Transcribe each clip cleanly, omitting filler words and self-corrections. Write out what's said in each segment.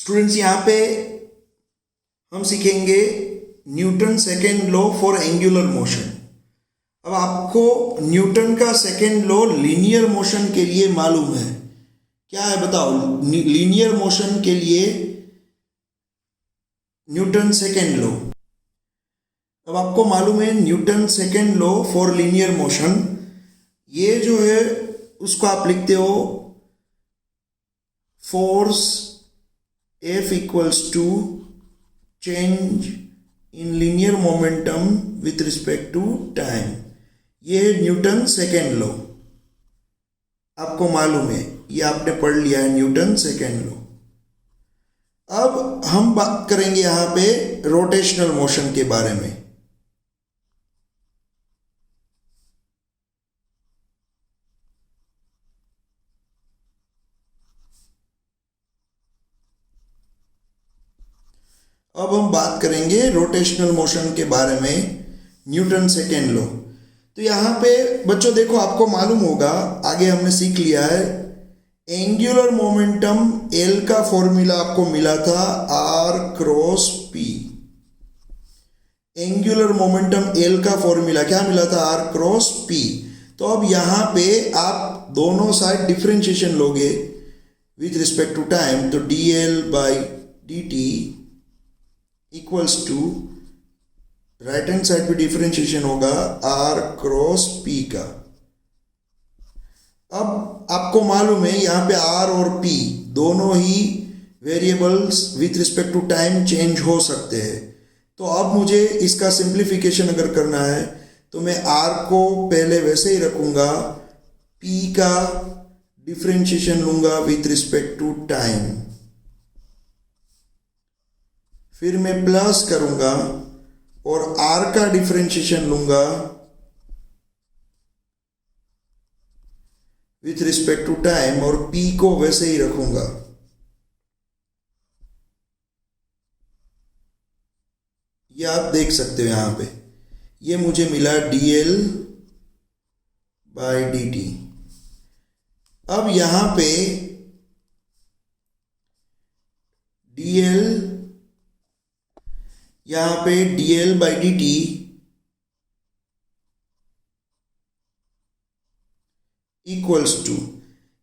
Students यहाँ पे हम सीखेंगे Newton second law for angular motion. अब आपको न्यूटन का सेकेंड लॉ लीनियर मोशन के लिए मालूम है, क्या है बताओ? लीनियर मोशन के लिए न्यूटन सेकेंड लॉ। अब आपको मालूम है Newton second law for linear motion, ये जो है उसको आप लिखते हो force F equals to change in linear momentum with respect to time। ये है न्यूटन सेकेंड लॉ, आपको मालूम है, ये आपने पढ़ लिया है न्यूटन सेकेंड लॉ। अब हम बात करेंगे यहाँ पे रोटेशनल मोशन के बारे में। अब हम बात करेंगे रोटेशनल मोशन के बारे में, न्यूटन सेकेंड लॉ। तो यहाँ पे बच्चों देखो, आपको मालूम होगा, आगे हमने सीख लिया है एंगुलर मोमेंटम L का फॉर्मूला आपको मिला था R cross P। Angular momentum L का फॉर्मूला क्या मिला था? R cross P। तो अब यहाँ पे आप दोनों साइड डिफरेंशिएशन लोगे विथ रिस्पेक्ट टू टाइम, तो dl by dt equals to right hand side पे डिफरेंशिएशन होगा R क्रॉस P का। अब आपको मालूम है यहाँ पे R और P दोनों ही variables with respect to time change हो सकते हैं। तो अब मुझे इसका सिंप्लीफिकेशन अगर करना है तो मैं R को पहले वैसे ही रखूँगा, P का डिफरेंशिएशन लूँगा विथ रिस्पेक्ट टू टाइम, फिर मैं प्लस करूँगा और R का डिफरेंशिएशन लूँगा विथ रिस्पेक्ट टू टाइम और P को वैसे ही रखूँगा। ये आप देख सकते हो यहाँ पे, ये मुझे मिला dl बाई dt। अब यहाँ पे dl by dt equals to,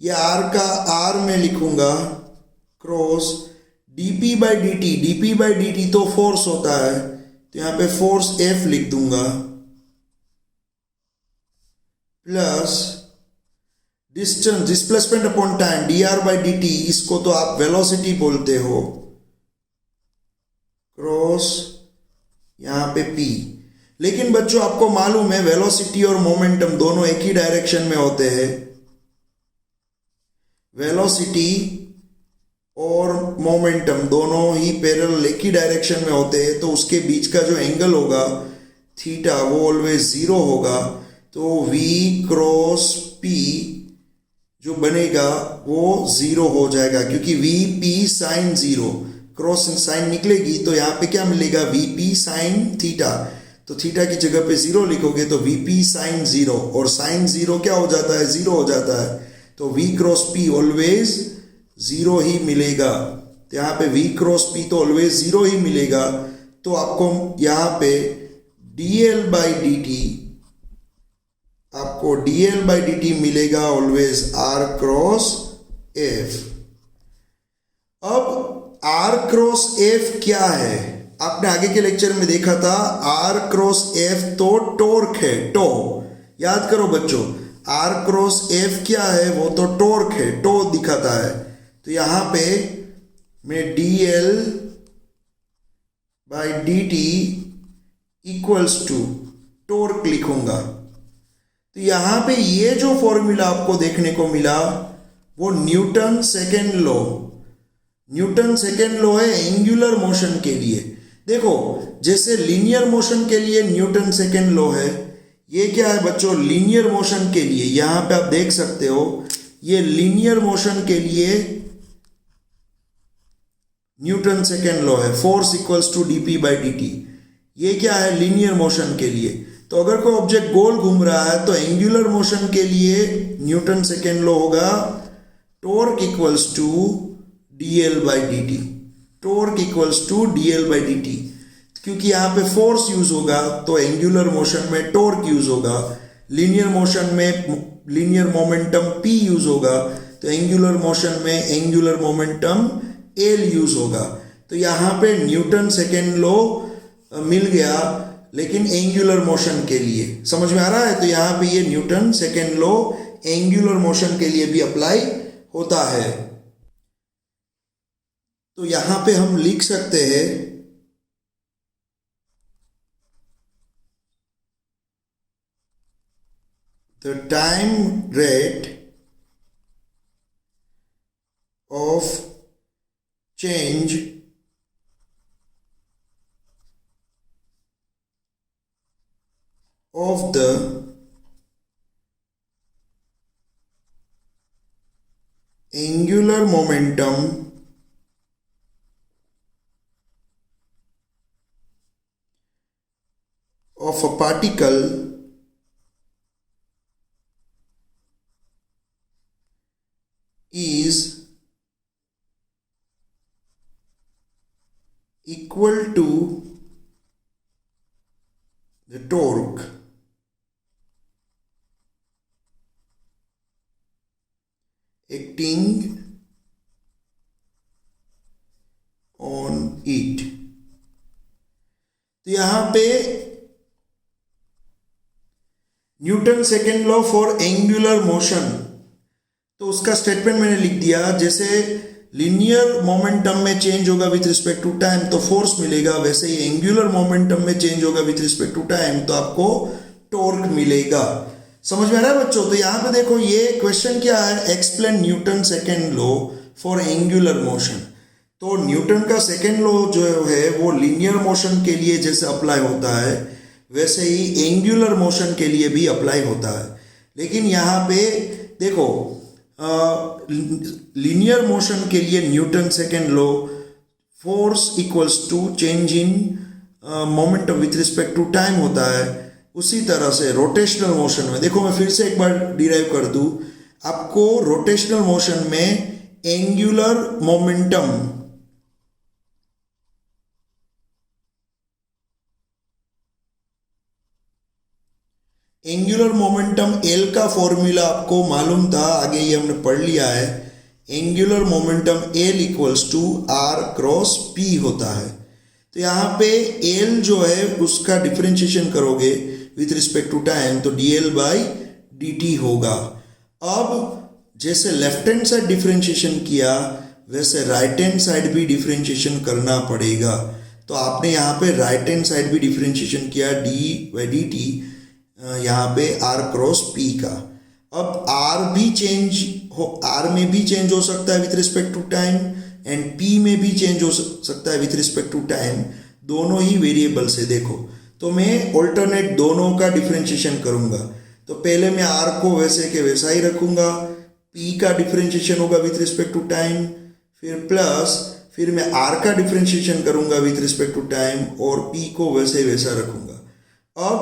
ये R का R में लिखूंगा क्रॉस dp बाई dt तो फोर्स होता है, तो यहाँ पे फोर्स F लिख दूंगा, plus distance displacement upon time dr by dt, इसको तो आप वेलोसिटी बोलते हो, क्रॉस यहाँ पे P। लेकिन बच्चों आपको मालूम है वेलोसिटी और मोमेंटम दोनों एक ही डायरेक्शन में होते हैं। वेलोसिटी और मोमेंटम दोनों ही पैरेलल एक ही डायरेक्शन में होते हैं, तो उसके बीच का जो एंगल होगा थीटा वो ऑलवेज जीरो होगा। तो v क्रॉस P जो बनेगा वो जीरो हो जाएगा, क्योंकि Vp sine zero, cross sine निकलेगी तो यहाँ पे क्या मिलेगा? Vp sine theta. तो थीटा की जगह पे जीरो लिखोगे तो Vp साइन जीरो, और साइन जीरो क्या हो जाता है? जीरो हो जाता है। तो V cross P always zero ही मिलेगा। तो यहाँ पे V क्रॉस P तो ऑलवेज जीरो ही मिलेगा। तो आपको यहाँ पे dl बाई dt मिलेगा ऑलवेज R क्रॉस F। अब R क्रॉस F क्या है? आपने आगे के लेक्चर में देखा था, R क्रॉस F तो टॉर्क है, टो। याद करो बच्चों, R क्रॉस F क्या है? वो तो टॉर्क है, टो दिखाता है। तो यहाँ पे मैं dl by dt equals to torque लिखूंगा। तो यहाँ पे ये जो फॉर्मूला आपको देखने को मिला वो न्यूटन सेकेंड लॉ है एंगुलर मोशन के लिए। देखो, जैसे लीनियर मोशन के लिए न्यूटन सेकेंड लॉ है, ये क्या है बच्चों? लीनियर मोशन के लिए यहाँ पे आप देख सकते हो, ये लीनियर मोशन के लिए न्यूटन सेकेंड लॉ है, force equals to dp by dt। ये क्या है? लीनियर मोशन के लिए। तो अगर कोई ऑब्जेक्ट गोल घूम रहा है तो एंगुलर मोशन के लिए न्यूटन सेकेंड लॉ होगा torque equals to dl by dt। Torque equals to dl by dt। क्योंकि यहाँ पे फोर्स यूज होगा तो एंगुलर मोशन में टॉर्क यूज होगा, लीनियर मोशन में लीनियर मोमेंटम p यूज होगा, तो एंगुलर मोशन में एंगुलर मोमेंटम l यूज होगा। तो यहाँ पे न्यूटन सेकेंड लॉ मिल गया, लेकिन एंगुलर मोशन के लिए। समझ में आ रहा है? तो यहाँ पे ये Newton second law angular motion के लिए भी अप्लाई होता है। तो यहाँ पे हम लिख सकते हैं the time rate of change of the angular momentum of a particle is equal to the torque acting on it। तो यहां पे Newton second law for angular motion, तो उसका स्टेटमेंट मैंने लिख दिया। जैसे लीनियर मोमेंटम में चेंज होगा विथ रिस्पेक्ट टू टाइम तो फोर्स मिलेगा, वैसे ही एंगुलर मोमेंटम में चेंज होगा विथ रिस्पेक्ट टू टाइम तो आपको टॉर्क मिलेगा। समझ में आ रहा है बच्चों? तो यहाँ पे देखो ये क्वेश्चन क्या है, explain Newton second law for angular motion. तो न्यूटन का सेकेंड लॉ जो है वो लीनियर मोशन के लिए जैसे अप्लाई होता है वैसे ही एंगुलर मोशन के लिए भी अप्लाई होता है। लेकिन यहाँ पे देखो लीनियर मोशन के लिए Newton second law force equals to change in momentum with respect to time होता है। उसी तरह से रोटेशनल मोशन में देखो, मैं फिर से एक बार डिराइव कर दूं आपको। रोटेशनल मोशन में एंगुलर मोमेंटम एल का फॉर्मूला आपको मालूम था, आगे ये हमने पढ़ लिया है। Angular momentum L equals to r cross p होता है। तो यहाँ पे एल जो है उसका डिफरेंशिएशन करोगे विथ रिस्पेक्ट टू टाइम तो dl बाई dt होगा। अब जैसे लेफ्ट हैंड साइड डिफरेंशिएशन किया वैसे राइट हैंड साइड भी डिफरेंशिएशन करना पड़ेगा। तो आपने यहाँ पे राइट हैंड साइड भी डिफरेंशिएशन किया d बाई dt यहाँ पे r क्रॉस p का। अब r भी चेंज हो, r में भी चेंज हो सकता है with respect to time and p में भी चेंज हो सकता है विथ रिस्पेक्ट टू टाइम, दोनों ही वेरिएबल से। देखो तो मैं ऑल्टरनेट दोनों का डिफरेंशिएशन करूंगा। तो पहले मैं r को वैसे के वैसा ही रखूंगा, p का डिफरेंशिएशन होगा विथ रिस्पेक्ट टू टाइम, फिर मैं r का डिफरेंशिएशन करूंगा विथ रिस्पेक्ट टू टाइम और p को वैसे वैसा रखूंगा। अब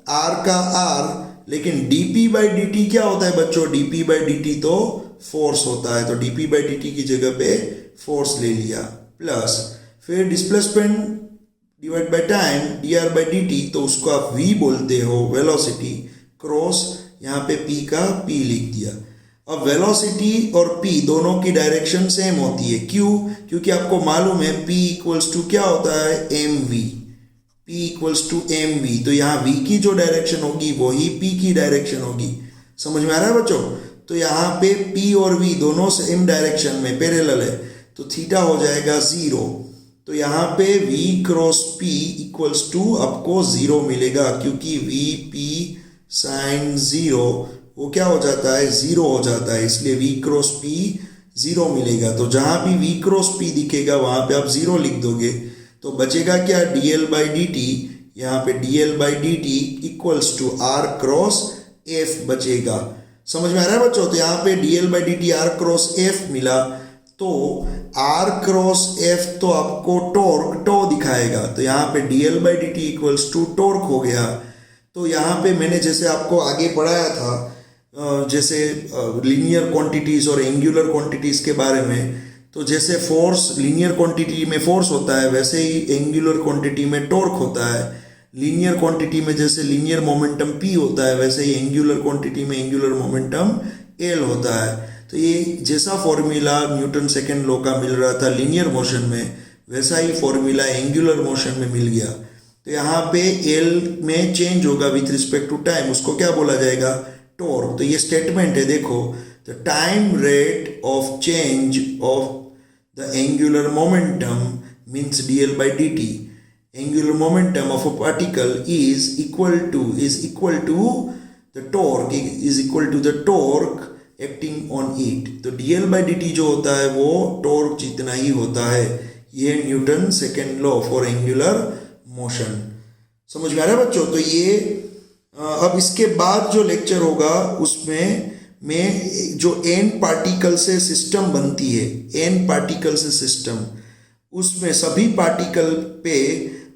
r का r, लेकिन dp बाई dt क्या होता है बच्चों? dp बाई dt तो फोर्स होता है, तो dp बाई dt की जगह पे फोर्स ले लिया, प्लस फिर displacement divide by time dr by dt, तो उसको आप v बोलते हो वेलोसिटी, क्रॉस यहाँ पे p का p लिख दिया। अब वेलोसिटी और p दोनों की डायरेक्शन सेम होती है। क्यों? क्योंकि आपको मालूम है p इक्वल्स टू क्या होता है? mv। p equals to mv, तो यहाँ v की जो डायरेक्शन होगी वही p की डायरेक्शन होगी। समझ में आ रहा है बच्चों? तो यहाँ पे p और v दोनों सेम डायरेक्शन में पैरेलल है, तो थीटा हो जाएगा 0। तो यहाँ पे v cross p equals to आपको 0 मिलेगा, क्योंकि v p साइन 0 वो क्या हो जाता है? 0 हो जाता है, इसलिए v क्रॉस p 0 मिलेगा। तो जहाँ भी v क्रॉस p दिखेगा वहाँ पे आप 0 लिख दोगे, तो बचेगा क्या? dl by dt। यहाँ पे dl by dt equals to r cross f बचेगा। समझ में आ रहा है बच्चों? तो यहाँ पे dl by dt r cross f मिला, तो r क्रॉस f तो आपको टॉर्क टो दिखाएगा, तो यहाँ पे dl by dt equals to torque हो गया। तो यहाँ पे मैंने जैसे आपको आगे पढ़ाया था जैसे लीनियर क्वांटिटीज और एंगुलर क्वांटिटीज के बारे में, तो जैसे फोर्स लीनियर क्वांटिटी में फोर्स होता है वैसे ही एंगुलर क्वांटिटी में टॉर्क होता है। लीनियर क्वांटिटी में जैसे लीनियर मोमेंटम p होता है वैसे ही एंगुलर क्वांटिटी में एंगुलर मोमेंटम l होता है। तो ये जैसा फॉर्मूला न्यूटन सेकेंड लॉ का मिल रहा था लीनियर मोशन में वैसा ही फॉर्मूला एंगुलर मोशन में मिल गया। तो यहाँ पे l में चेंज होगा विथ रिस्पेक्ट टू टाइम, उसको क्या बोला जाएगा, टॉर्क। तो ये स्टेटमेंट है, देखो, the time rate of change of the angular momentum means dl by dt. Angular momentum of a particle is equal to the torque acting on it. तो dl by dt जो होता है वो torque जितना ही होता है। ये Newton second law for angular motion. समझ में आ रहा है बच्चों? तो ये अब इसके बाद जो लेक्चर होगा उसमें जो n पार्टिकल से सिस्टम बनती है, n पार्टिकल से सिस्टम, उसमें सभी पार्टिकल पे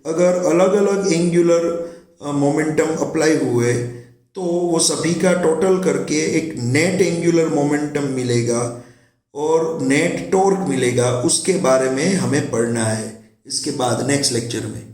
अगर अलग अलग एंगुलर मोमेंटम अप्लाई हुए तो वो सभी का टोटल करके एक नेट एंगुलर मोमेंटम मिलेगा और नेट टॉर्क मिलेगा। उसके बारे में हमें पढ़ना है इसके बाद नेक्स्ट लेक्चर में।